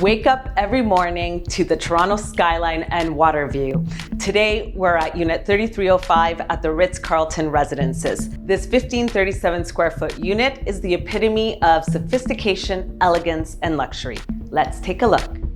Wake up every morning to the Toronto skyline and water view. Today, we're at Unit 3305 at the Ritz-Carlton Residences. This 1537 square foot unit is the epitome of sophistication, elegance, and luxury. Let's take a look.